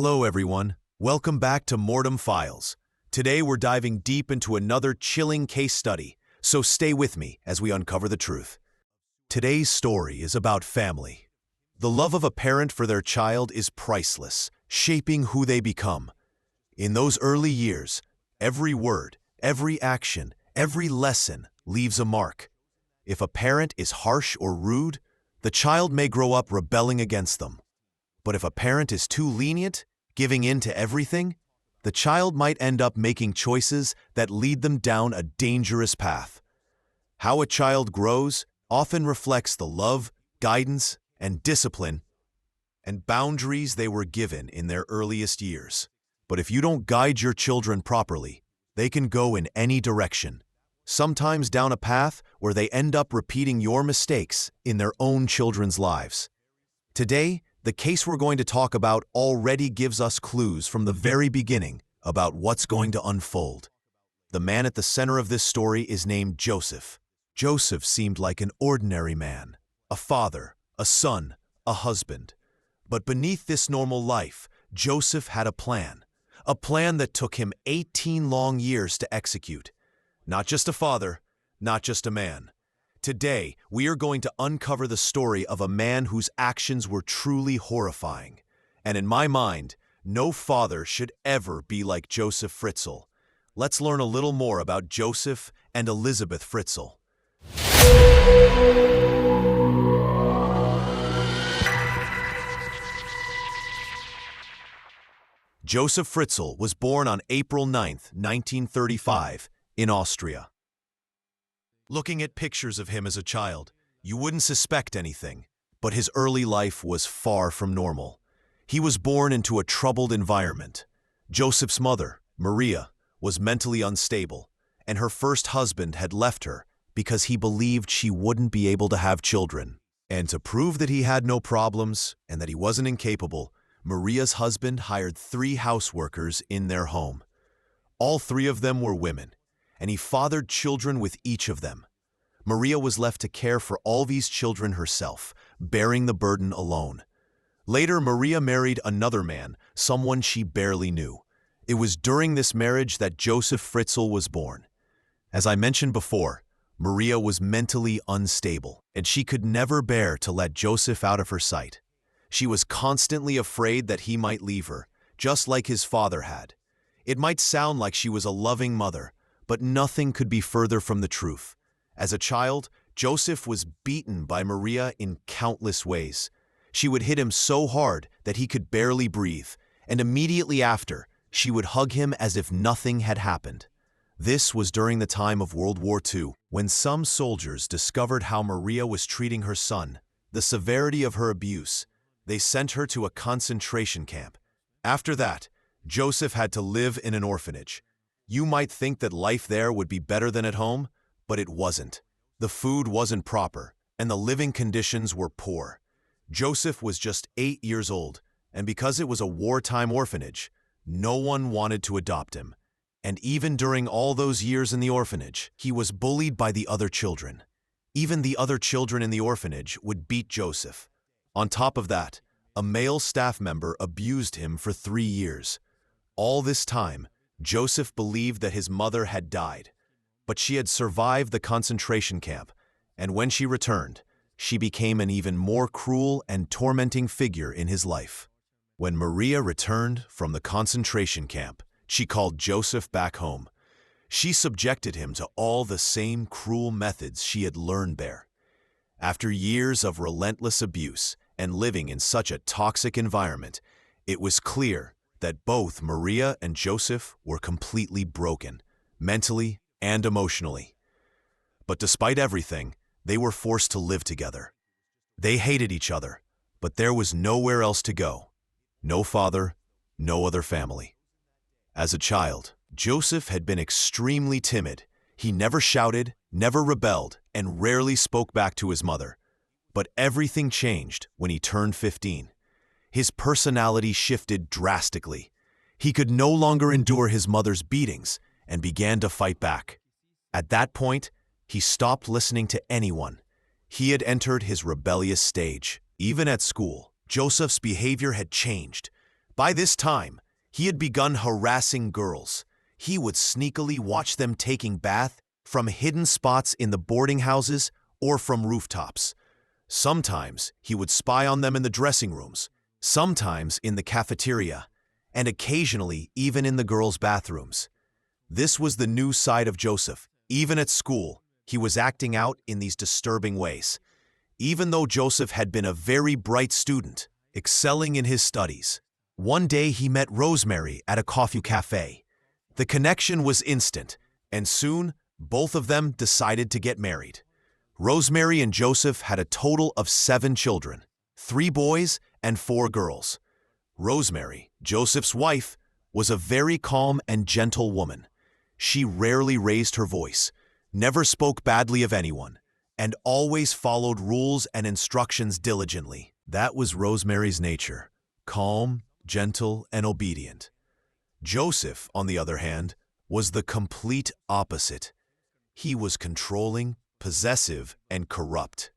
Hello everyone, welcome back to Mortem Files. Today we're diving deep into another chilling case study, so stay with me as we uncover the truth. Today's story is about family. The love of a parent for their child is priceless, shaping who they become. In those early years, every word, every action, every lesson leaves a mark. If a parent is harsh or rude, the child may grow up rebelling against them. But if a parent is too lenient, giving in to everything, the child might end up making choices that lead them down a dangerous path. How a child grows often reflects the love, guidance, and discipline and boundaries they were given in their earliest years. But if you don't guide your children properly, they can go in any direction, sometimes down a path where they end up repeating your mistakes in their own children's lives. Today, the case we're going to talk about already gives us clues from the very beginning about what's going to unfold. The man at the center of this story is named Joseph. Joseph seemed like an ordinary man, a father, a son, a husband. But beneath this normal life, Joseph had a plan that took him 18 long years to execute. Not just a father, not just a man. Today, we are going to uncover the story of a man whose actions were truly horrifying. And in my mind, no father should ever be like Joseph Fritzl. Let's learn a little more about Joseph and Elisabeth Fritzl. Joseph Fritzl was born on April 9, 1935, in Austria. Looking at pictures of him as a child, you wouldn't suspect anything, but his early life was far from normal. He was born into a troubled environment. Joseph's mother, Maria, was mentally unstable, and her first husband had left her because he believed she wouldn't be able to have children. And to prove that he had no problems and that he wasn't incapable, Maria's husband hired 3 houseworkers in their home. All 3 of them were women, and he fathered children with each of them. Maria was left to care for all these children herself, bearing the burden alone. Later, Maria married another man, someone she barely knew. It was during this marriage that Joseph Fritzl was born. As I mentioned before, Maria was mentally unstable, and she could never bear to let Joseph out of her sight. She was constantly afraid that he might leave her, just like his father had. It might sound like she was a loving mother, but nothing could be further from the truth. As a child, Joseph was beaten by Maria in countless ways. She would hit him so hard that he could barely breathe, and immediately after, she would hug him as if nothing had happened. This was during the time of World War II, when some soldiers discovered how Maria was treating her son, the severity of her abuse. They sent her to a concentration camp. After that, Joseph had to live in an orphanage. You might think that life there would be better than at home, but it wasn't. The food wasn't proper, and the living conditions were poor. Joseph was just 8 years old, and because it was a wartime orphanage, no one wanted to adopt him. And even during all those years in the orphanage, he was bullied by the other children. Even the other children in the orphanage would beat Joseph. On top of that, a male staff member abused him for 3 years. All this time, Joseph believed that his mother had died, but she had survived the concentration camp, and when she returned, she became an even more cruel and tormenting figure in his life. When Maria returned from the concentration camp, she called Joseph back home. She subjected him to all the same cruel methods she had learned there. After years of relentless abuse and living in such a toxic environment, it was clear that both Maria and Joseph were completely broken, mentally and emotionally. But despite everything, they were forced to live together. They hated each other, but there was nowhere else to go. No father, no other family. As a child, Joseph had been extremely timid. He never shouted, never rebelled, and rarely spoke back to his mother. But everything changed when he turned 15. His personality shifted drastically. He could no longer endure his mother's beatings and began to fight back. At that point, he stopped listening to anyone. He had entered his rebellious stage. Even at school, Joseph's behavior had changed. By this time, he had begun harassing girls. He would sneakily watch them taking bath from hidden spots in the boarding houses or from rooftops. Sometimes he would spy on them in the dressing rooms, sometimes in the cafeteria, and occasionally even in the girls' bathrooms. This was the new side of Joseph. Even at school, he was acting out in these disturbing ways. Even though Joseph had been a very bright student, excelling in his studies, one day he met Rosemary at a coffee cafe. The connection was instant, and soon both of them decided to get married. Rosemary and Joseph had a total of 7 children, 3 boys and 4 girls. Rosemary, Joseph's wife, was a very calm and gentle woman. She rarely raised her voice, never spoke badly of anyone, and always followed rules and instructions diligently. That was Rosemary's nature, calm, gentle, and obedient. Joseph, on the other hand, was the complete opposite. He was controlling, possessive, and corrupt.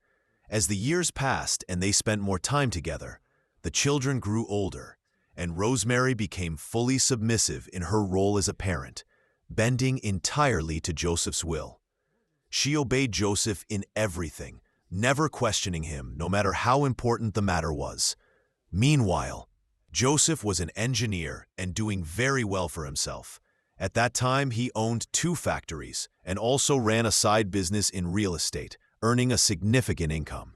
As the years passed and they spent more time together, the children grew older, and Rosemary became fully submissive in her role as a parent, bending entirely to Joseph's will. She obeyed Joseph in everything, never questioning him, no matter how important the matter was. Meanwhile, Joseph was an engineer and doing very well for himself. At that time, he owned 2 factories and also ran a side business in real estate, earning a significant income.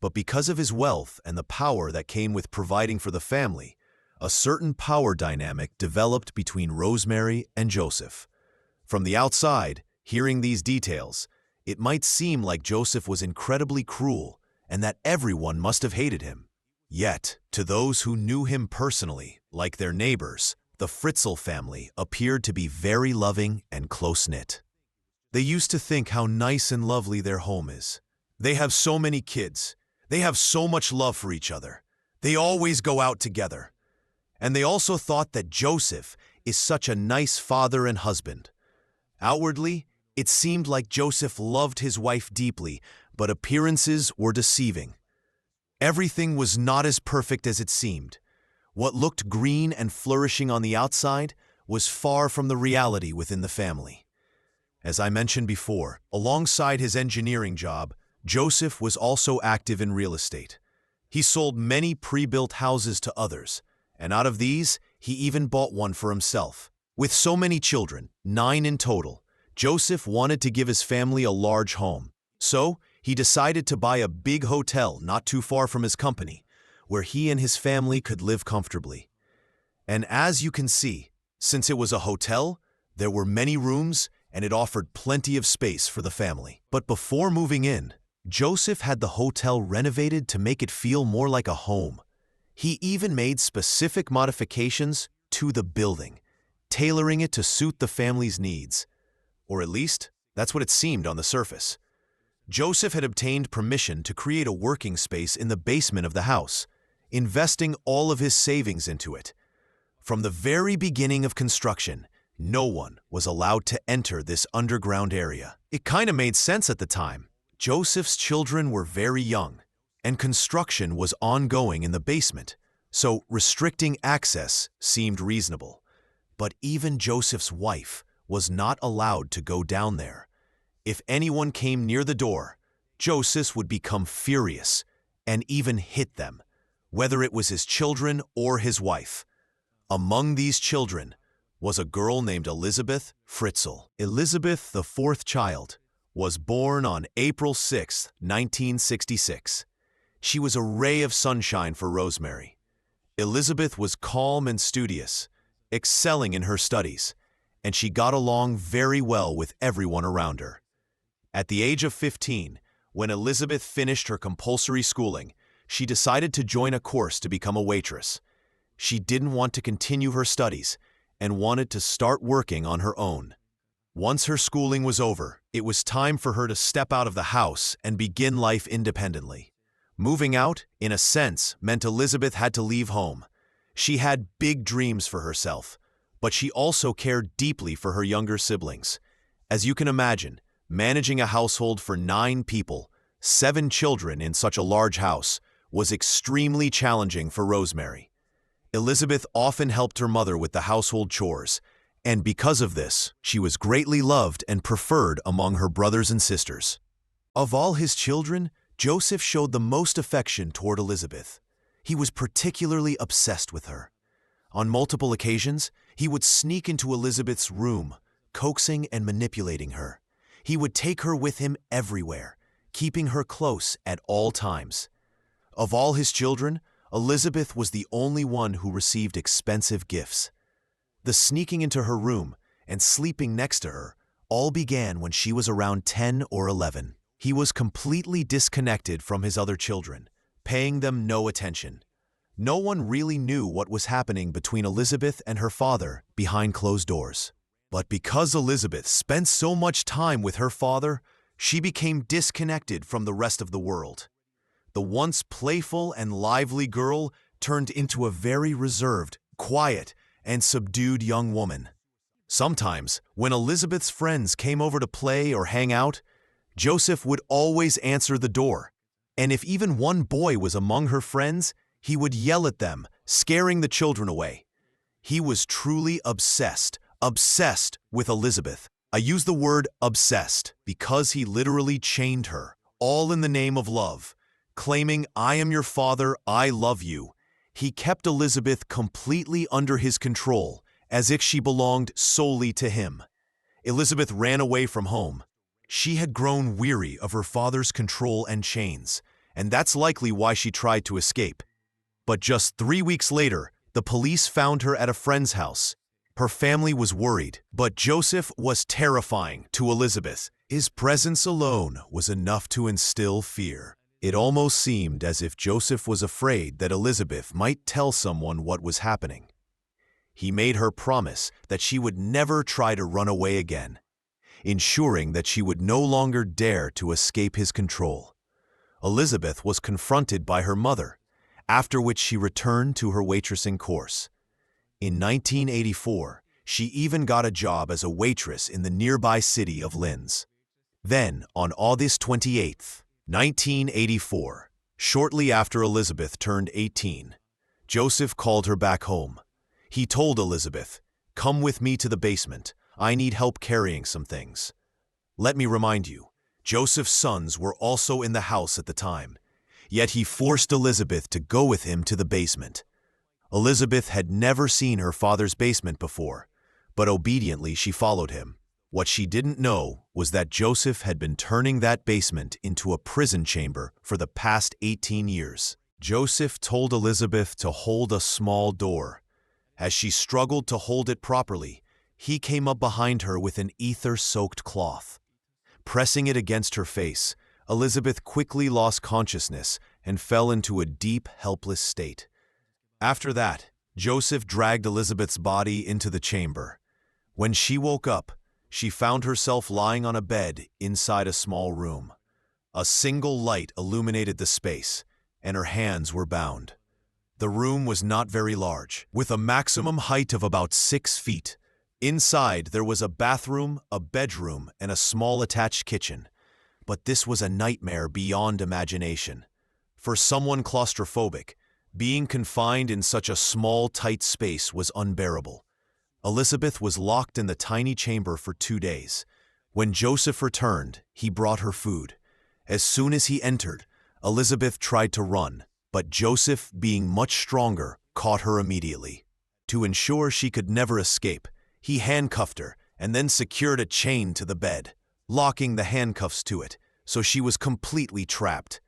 But because of his wealth and the power that came with providing for the family, a certain power dynamic developed between Rosemary and Joseph. From the outside, hearing these details, it might seem like Joseph was incredibly cruel and that everyone must have hated him. Yet, to those who knew him personally, like their neighbors, the Fritzl family appeared to be very loving and close-knit. They used to think how nice and lovely their home is. They have so many kids. They have so much love for each other. They always go out together. And they also thought that Joseph is such a nice father and husband. Outwardly, it seemed like Joseph loved his wife deeply, but appearances were deceiving. Everything was not as perfect as it seemed. What looked green and flourishing on the outside was far from the reality within the family. As I mentioned before, alongside his engineering job, Joseph was also active in real estate. He sold many pre-built houses to others, and out of these, he even bought one for himself. With so many children, 9 in total, Joseph wanted to give his family a large home. So, he decided to buy a big hotel not too far from his company, where he and his family could live comfortably. And as you can see, since it was a hotel, there were many rooms and it offered plenty of space for the family. But before moving in, Joseph had the hotel renovated to make it feel more like a home. He even made specific modifications to the building, tailoring it to suit the family's needs. Or at least, that's what it seemed on the surface. Joseph had obtained permission to create a working space in the basement of the house, investing all of his savings into it. From the very beginning of construction, no one was allowed to enter this underground area. It kind of made sense at the time. Joseph's children were very young, and construction was ongoing in the basement, so restricting access seemed reasonable. But even Joseph's wife was not allowed to go down there. If anyone came near the door, Joseph would become furious and even hit them, whether it was his children or his wife. Among these children was a girl named Elisabeth Fritzl. Elisabeth, the 4th child, was born on April 6, 1966. She was a ray of sunshine for Rosemary. Elisabeth was calm and studious, excelling in her studies, and she got along very well with everyone around her. At the age of 15, when Elisabeth finished her compulsory schooling, she decided to join a course to become a waitress. She didn't want to continue her studies and wanted to start working on her own. Once her schooling was over, it was time for her to step out of the house and begin life independently. Moving out, in a sense, meant Elisabeth had to leave home. She had big dreams for herself, but she also cared deeply for her younger siblings. As you can imagine, managing a household for 9 people, 7 children in such a large house, was extremely challenging for Rosemary. Elisabeth often helped her mother with the household chores, and because of this, she was greatly loved and preferred among her brothers and sisters. Of all his children, Joseph showed the most affection toward Elisabeth. He was particularly obsessed with her. On multiple occasions, he would sneak into Elisabeth's room, coaxing and manipulating her. He would take her with him everywhere, keeping her close at all times. Of all his children, Elisabeth was the only one who received expensive gifts. The sneaking into her room and sleeping next to her all began when she was around 10 or 11. He was completely disconnected from his other children, paying them no attention. No one really knew what was happening between Elisabeth and her father behind closed doors. But because Elisabeth spent so much time with her father, she became disconnected from the rest of the world. The once playful and lively girl turned into a very reserved, quiet, and subdued young woman. Sometimes, when Elisabeth's friends came over to play or hang out, Joseph would always answer the door, and if even one boy was among her friends, he would yell at them, scaring the children away. He was truly obsessed with Elisabeth. I use the word obsessed because he literally chained her, all in the name of love. Claiming, "I am your father, I love you." He kept Elisabeth completely under his control, as if she belonged solely to him. Elisabeth ran away from home. She had grown weary of her father's control and chains, and that's likely why she tried to escape. But just 3 weeks later, the police found her at a friend's house. Her family was worried, but Joseph was terrifying to Elisabeth. His presence alone was enough to instill fear. It almost seemed as if Joseph was afraid that Elisabeth might tell someone what was happening. He made her promise that she would never try to run away again, ensuring that she would no longer dare to escape his control. Elisabeth was confronted by her mother, after which she returned to her waitressing course. In 1984, she even got a job as a waitress in the nearby city of Linz. Then, on August 28, 1984, shortly after Elisabeth turned 18, Joseph called her back home. He told Elisabeth, "Come with me to the basement. I need help carrying some things." Let me remind you, Joseph's sons were also in the house at the time, yet he forced Elisabeth to go with him to the basement. Elisabeth had never seen her father's basement before, but obediently she followed him. What she didn't know was that Joseph had been turning that basement into a prison chamber for the past 18 years. Joseph told Elisabeth to hold a small door. As she struggled to hold it properly, he came up behind her with an ether-soaked cloth. Pressing it against her face, Elisabeth quickly lost consciousness and fell into a deep, helpless state. After that, Joseph dragged Elisabeth's body into the chamber. When she woke up, she found herself lying on a bed inside a small room. A single light illuminated the space, and her hands were bound. The room was not very large, with a maximum height of about 6 feet. Inside, there was a bathroom, a bedroom, and a small attached kitchen. But this was a nightmare beyond imagination. For someone claustrophobic, being confined in such a small, tight space was unbearable. Elisabeth was locked in the tiny chamber for 2 days. When Joseph returned, he brought her food. As soon as he entered, Elisabeth tried to run, but Joseph, being much stronger, caught her immediately. To ensure she could never escape, he handcuffed her and then secured a chain to the bed, locking the handcuffs to it, so she was completely trapped.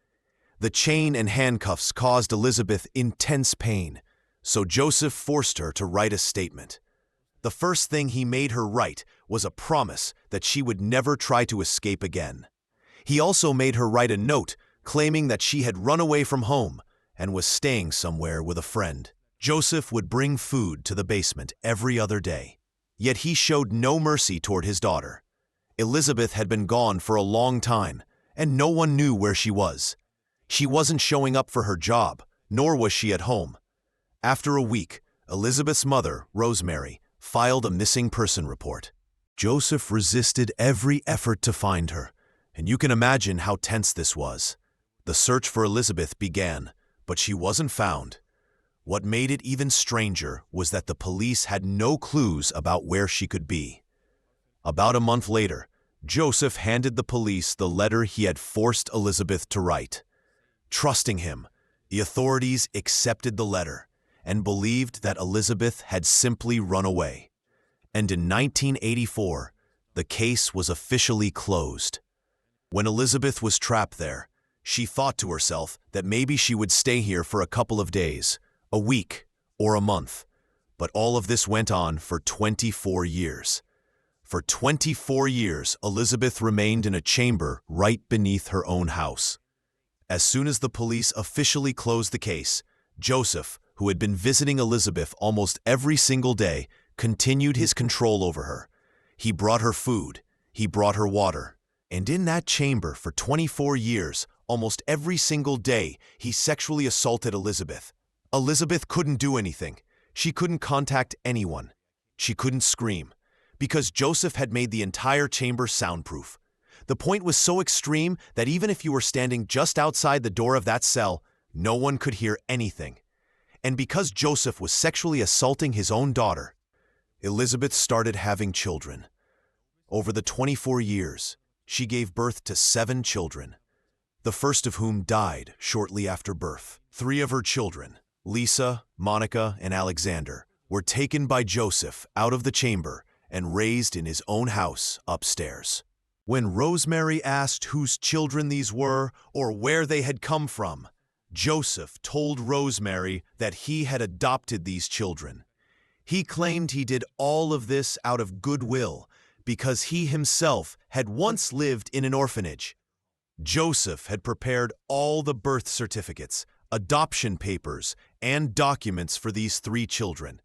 The chain and handcuffs caused Elisabeth intense pain, so Joseph forced her to write a statement. The first thing he made her write was a promise that she would never try to escape again. He also made her write a note claiming that she had run away from home and was staying somewhere with a friend. Joseph would bring food to the basement every other day, yet he showed no mercy toward his daughter. Elisabeth had been gone for a long time, and no one knew where she was. She wasn't showing up for her job, nor was she at home. After a week, Elisabeth's mother, Rosemary, filed a missing person report. Joseph resisted every effort to find her, and you can imagine how tense this was. The search for Elisabeth began, but she wasn't found. What made it even stranger was that the police had no clues about where she could be. About a month later, Joseph handed the police the letter he had forced Elisabeth to write. Trusting him, the authorities accepted the letter and believed that Elisabeth had simply run away. And in 1984, the case was officially closed. When Elisabeth was trapped there, she thought to herself that maybe she would stay here for a couple of days, a week, or a month. But all of this went on for 24 years. For 24 years, Elisabeth remained in a chamber right beneath her own house. As soon as the police officially closed the case, Joseph, who had been visiting Elisabeth almost every single day, continued his control over her. He brought her food, he brought her water, and in that chamber for 24 years, almost every single day, he sexually assaulted Elisabeth. Elisabeth couldn't do anything. She couldn't contact anyone. She couldn't scream, because Joseph had made the entire chamber soundproof. The point was so extreme that even if you were standing just outside the door of that cell, no one could hear anything. And because Joseph was sexually assaulting his own daughter, Elisabeth started having children. Over the 24 years, she gave birth to 7 children, the first of whom died shortly after birth. 3 of her children, Lisa, Monica, and Alexander, were taken by Joseph out of the chamber and raised in his own house upstairs. When Rosemary asked whose children these were or where they had come from, Joseph told Rosemary that he had adopted these children. He claimed he did all of this out of goodwill because he himself had once lived in an orphanage. Joseph had prepared all the birth certificates, adoption papers, and documents for these 3 children.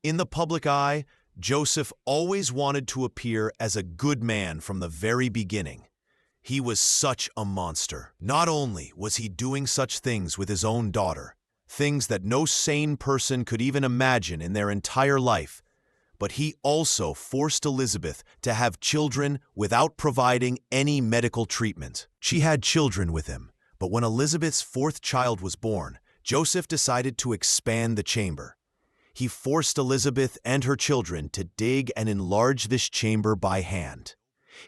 In the public eye, Joseph always wanted to appear as a good man from the very beginning. He was such a monster. Not only was he doing such things with his own daughter, things that no sane person could even imagine in their entire life, but he also forced Elisabeth to have children without providing any medical treatment. She had children with him, but when Elisabeth's 4th child was born, Joseph decided to expand the chamber. He forced Elisabeth and her children to dig and enlarge this chamber by hand.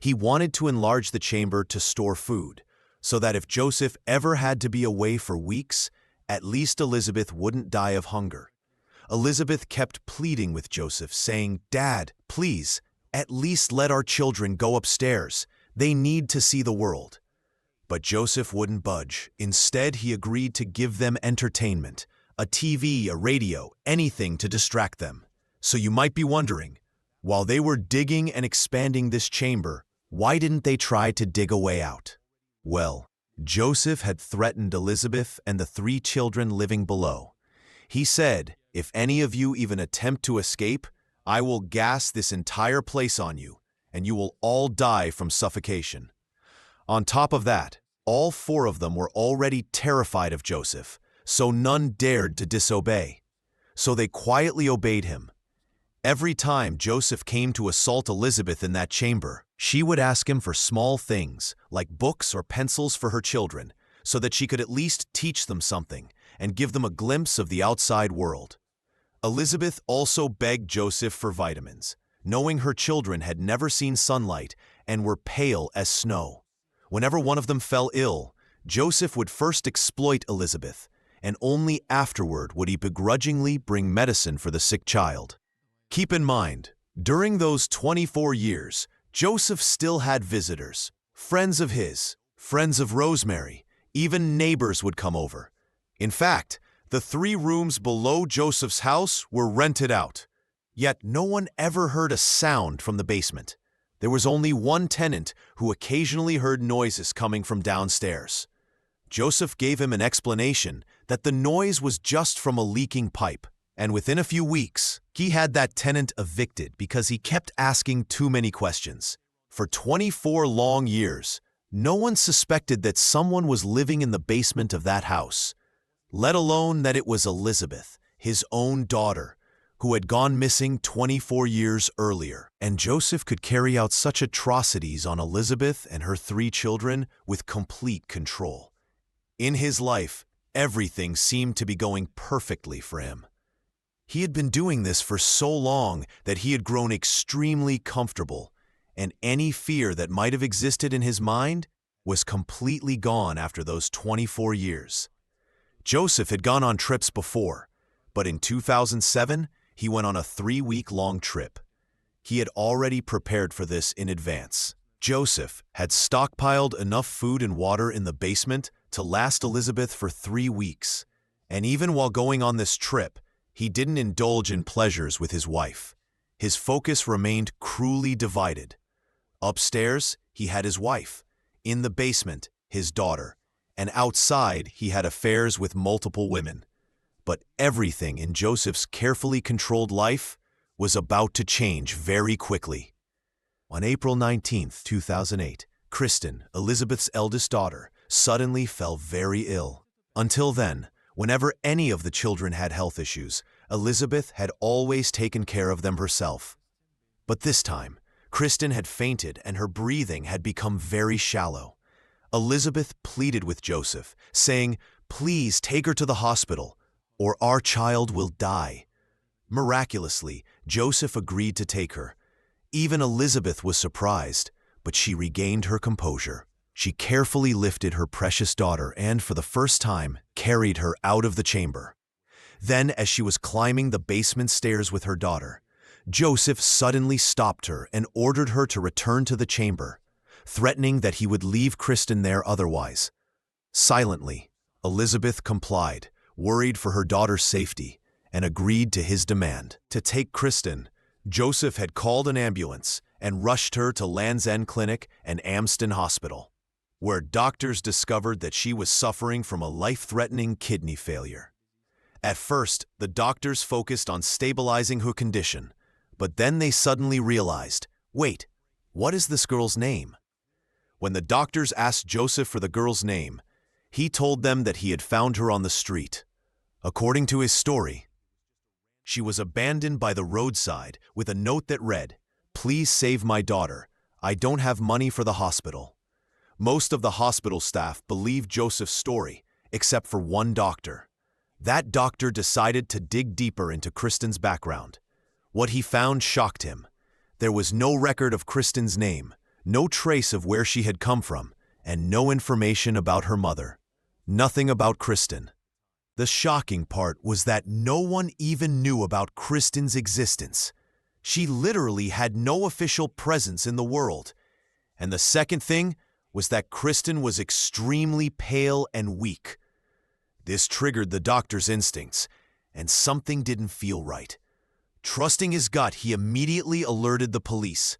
He wanted to enlarge the chamber to store food, so that if Joseph ever had to be away for weeks, at least Elisabeth wouldn't die of hunger. Elisabeth kept pleading with Joseph, saying, "Dad, please, at least let our children go upstairs. They need to see the world." But Joseph wouldn't budge. Instead, he agreed to give them entertainment, a TV, a radio, anything to distract them. So you might be wondering, while they were digging and expanding this chamber, why didn't they try to dig a way out? Well, Joseph had threatened Elisabeth and the 3 children living below. He said, "If any of you even attempt to escape, I will gas this entire place on you, and you will all die from suffocation." On top of that, all 4 of them were already terrified of Joseph, so none dared to disobey. So they quietly obeyed him. Every time Joseph came to assault Elisabeth in that chamber, she would ask him for small things, like books or pencils for her children, so that she could at least teach them something and give them a glimpse of the outside world. Elisabeth also begged Joseph for vitamins, knowing her children had never seen sunlight and were pale as snow. Whenever one of them fell ill, Joseph would first exploit Elisabeth, and only afterward would he begrudgingly bring medicine for the sick child. Keep in mind, during those 24 years, Joseph still had visitors, friends of his, friends of Rosemary, even neighbors would come over. In fact, the 3 rooms below Joseph's house were rented out. Yet no one ever heard a sound from the basement. There was only one tenant who occasionally heard noises coming from downstairs. Joseph gave him an explanation that the noise was just from a leaking pipe, and within a few weeks, he had that tenant evicted because he kept asking too many questions. For 24 long years, no one suspected that someone was living in the basement of that house, let alone that it was Elisabeth, his own daughter, who had gone missing 24 years earlier. And Joseph could carry out such atrocities on Elisabeth and her 3 children with complete control. In his life, Everything seemed to be going perfectly for him. He had been doing this for so long that he had grown extremely comfortable, and any fear that might have existed in his mind was completely gone after those 24 years. Joseph had gone on trips before, but in 2007, he went on a 3-week-long trip. He had already prepared for this in advance. Joseph had stockpiled enough food and water in the basement to last Elisabeth for 3 weeks, and even while going on this trip, he didn't indulge in pleasures with his wife. His focus remained cruelly divided. Upstairs, he had his wife. In the basement, his daughter. And outside, he had affairs with multiple women. But everything in Joseph's carefully controlled life was about to change very quickly. On April 19, 2008, Kristen, Elisabeth's eldest daughter, suddenly fell very ill. Until then, whenever any of the children had health issues, Elisabeth had always taken care of them herself. But this time, Kristen had fainted and her breathing had become very shallow. Elisabeth pleaded with Joseph, saying, "Please take her to the hospital, or our child will die." Miraculously, Joseph agreed to take her. Even Elisabeth was surprised, but she regained her composure. She carefully lifted her precious daughter and, for the first time, carried her out of the chamber. Then, as she was climbing the basement stairs with her daughter, Joseph suddenly stopped her and ordered her to return to the chamber, threatening that he would leave Kristen there otherwise. Silently, Elisabeth complied, worried for her daughter's safety, and agreed to his demand. To take Kristen, Joseph had called an ambulance and rushed her to Land's End Clinic and Amsden Hospital, where doctors discovered that she was suffering from a life-threatening kidney failure. At first, the doctors focused on stabilizing her condition, but then they suddenly realized, wait, what is this girl's name? When the doctors asked Joseph for the girl's name, he told them that he had found her on the street. According to his story, she was abandoned by the roadside with a note that read, "Please save my daughter. I don't have money for the hospital." Most of the hospital staff believed Joseph's story, except for one doctor. That doctor decided to dig deeper into Kristen's background. What he found shocked him. There was no record of Kristen's name, no trace of where she had come from, and no information about her mother. Nothing about Kristen. The shocking part was that no one even knew about Kristen's existence. She literally had no official presence in the world. And the second thing was that Kristen was extremely pale and weak. This triggered the doctor's instincts, and something didn't feel right. Trusting his gut, he immediately alerted the police.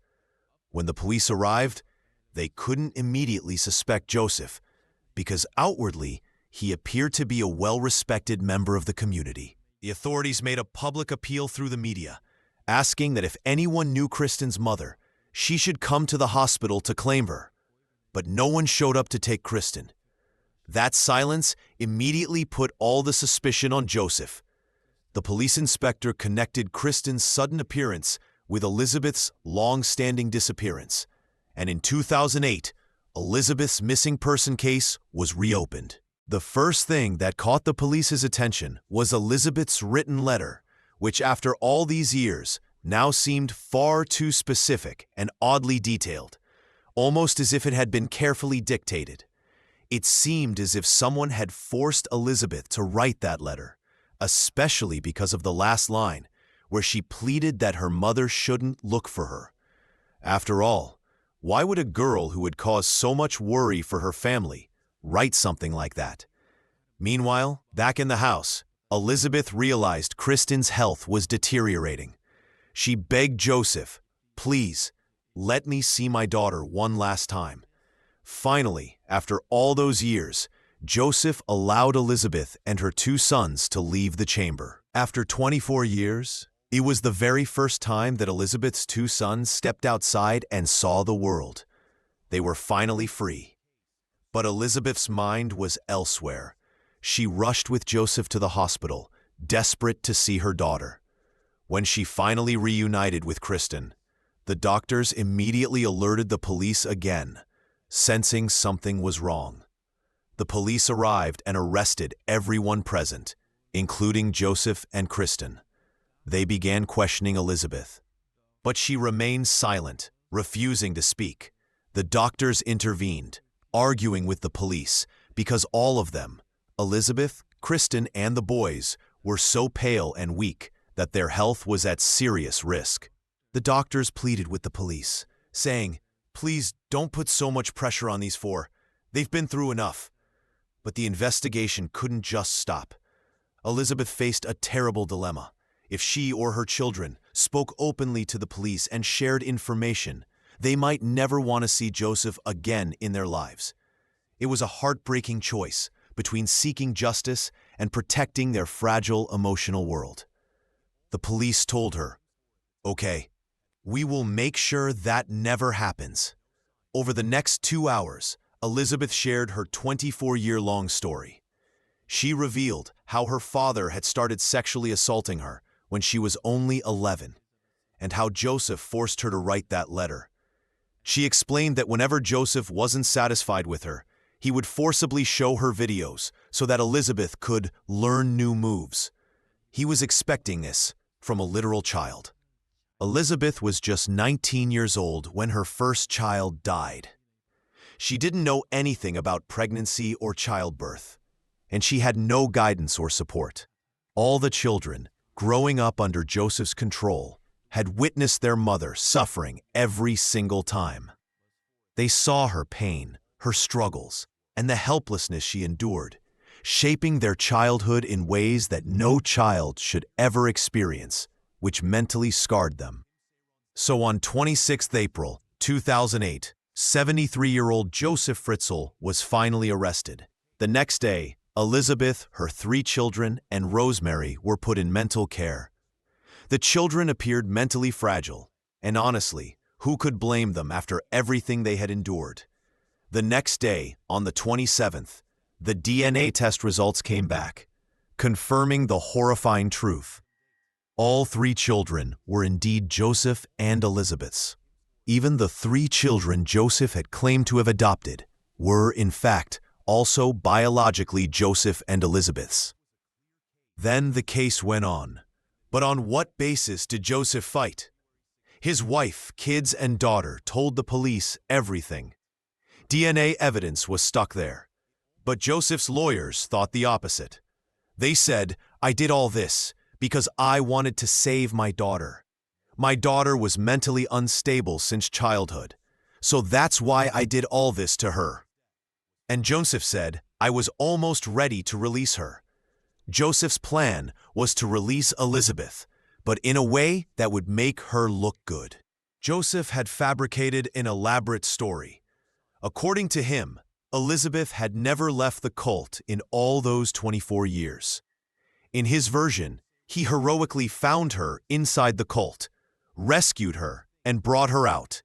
When the police arrived, they couldn't immediately suspect Joseph, because outwardly, he appeared to be a well-respected member of the community. The authorities made a public appeal through the media, asking that if anyone knew Kristen's mother, she should come to the hospital to claim her. But no one showed up to take Kristen. That silence immediately put all the suspicion on Joseph. The police inspector connected Kristen's sudden appearance with Elisabeth's long-standing disappearance, and in 2008, Elisabeth's missing person case was reopened. The first thing that caught the police's attention was Elisabeth's written letter, which after all these years now seemed far too specific and oddly detailed, almost as if it had been carefully dictated. It seemed as if someone had forced Elisabeth to write that letter, especially because of the last line, where she pleaded that her mother shouldn't look for her. After all, why would a girl who had caused so much worry for her family write something like that? Meanwhile, back in the house, Elisabeth realized Kristen's health was deteriorating. She begged Joseph, "Please, let me see my daughter one last time." Finally, after all those years, Joseph allowed Elisabeth and her 2 sons to leave the chamber. After 24 years, it was the very first time that Elisabeth's 2 sons stepped outside and saw the world. They were finally free. But Elisabeth's mind was elsewhere. She rushed with Joseph to the hospital, desperate to see her daughter. When she finally reunited with Kristen, the doctors immediately alerted the police again, sensing something was wrong. The police arrived and arrested everyone present, including Joseph and Kristen. They began questioning Elisabeth, but she remained silent, refusing to speak. The doctors intervened, arguing with the police, because all of them, Elisabeth, Kristen, and the boys, were so pale and weak that their health was at serious risk. The doctors pleaded with the police, saying, "Please don't put so much pressure on these four. They've been through enough." But the investigation couldn't just stop. Elisabeth faced a terrible dilemma. If she or her children spoke openly to the police and shared information, they might never want to see Joseph again in their lives. It was a heartbreaking choice between seeking justice and protecting their fragile emotional world. The police told her, "Okay, we will make sure that never happens." Over the next 2 hours, Elisabeth shared her 24-year-long story. She revealed how her father had started sexually assaulting her when she was only 11, and how Joseph forced her to write that letter. She explained that whenever Joseph wasn't satisfied with her, he would forcibly show her videos so that Elisabeth could learn new moves. He was expecting this from a literal child. Elisabeth was just 19 years old when her first child died. She didn't know anything about pregnancy or childbirth, and she had no guidance or support. All the children, growing up under Joseph's control, had witnessed their mother suffering every single time. They saw her pain, her struggles, and the helplessness she endured, shaping their childhood in ways that no child should ever experience, which mentally scarred them. So on 26 April 2008, 73-year-old Joseph Fritzl was finally arrested. The next day, Elisabeth, her 3 children, and Rosemary were put in mental care. The children appeared mentally fragile, and honestly, who could blame them after everything they had endured? The next day, on the 27th, the DNA test results came back, confirming the horrifying truth. All 3 children were indeed Joseph and Elisabeth's. Even the 3 children Joseph had claimed to have adopted were, in fact, also biologically Joseph and Elisabeth's. Then the case went on. But on what basis did Joseph fight? His wife, kids, and daughter told the police everything. DNA evidence was stuck there. But Joseph's lawyers thought the opposite. They said, "I did all this because I wanted to save my daughter. My daughter was mentally unstable since childhood, so that's why I did all this to her." And Joseph said, "I was almost ready to release her." Joseph's plan was to release Elisabeth, but in a way that would make her look good. Joseph had fabricated an elaborate story. According to him, Elisabeth had never left the cult in all those 24 years. In his version, he heroically found her inside the cult, rescued her, and brought her out,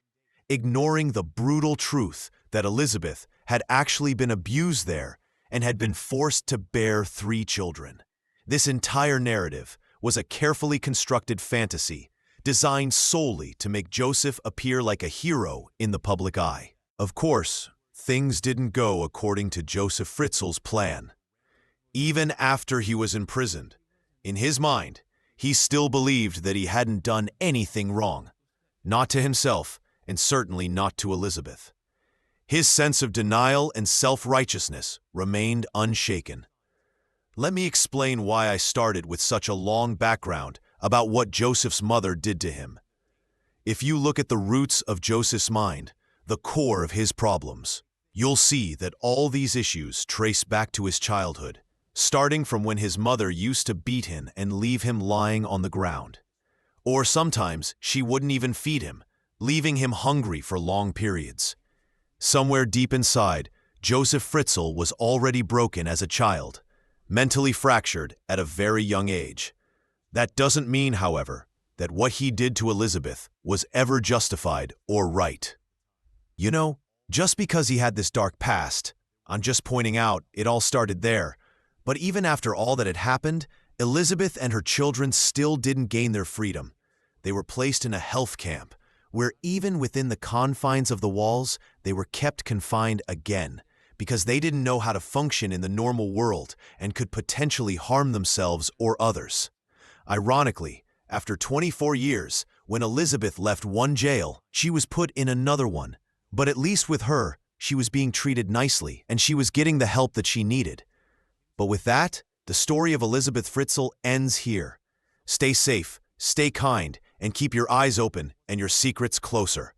ignoring the brutal truth that Elisabeth had actually been abused there and had been forced to bear 3 children. This entire narrative was a carefully constructed fantasy designed solely to make Joseph appear like a hero in the public eye. Of course, things didn't go according to Joseph Fritzl's plan. Even after he was imprisoned, in his mind, he still believed that he hadn't done anything wrong, not to himself and certainly not to Elisabeth. His sense of denial and self-righteousness remained unshaken. Let me explain why I started with such a long background about what Joseph's mother did to him. If you look at the roots of Joseph's mind, the core of his problems, you'll see that all these issues trace back to his childhood, starting from when his mother used to beat him and leave him lying on the ground. Or sometimes she wouldn't even feed him, leaving him hungry for long periods. Somewhere deep inside, Joseph Fritzl was already broken as a child, mentally fractured at a very young age. That doesn't mean, however, that what he did to Elisabeth was ever justified or right. You know, just because he had this dark past, I'm just pointing out it all started there. But even after all that had happened, Elisabeth and her children still didn't gain their freedom. They were placed in a health camp, where even within the confines of the walls, they were kept confined again, because they didn't know how to function in the normal world and could potentially harm themselves or others. Ironically, after 24 years, when Elisabeth left one jail, she was put in another one. But at least with her, she was being treated nicely and she was getting the help that she needed. But with that, the story of Elisabeth Fritzl ends here. Stay safe, stay kind, and keep your eyes open and your secrets closer.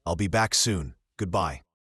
I'll be back soon. Goodbye.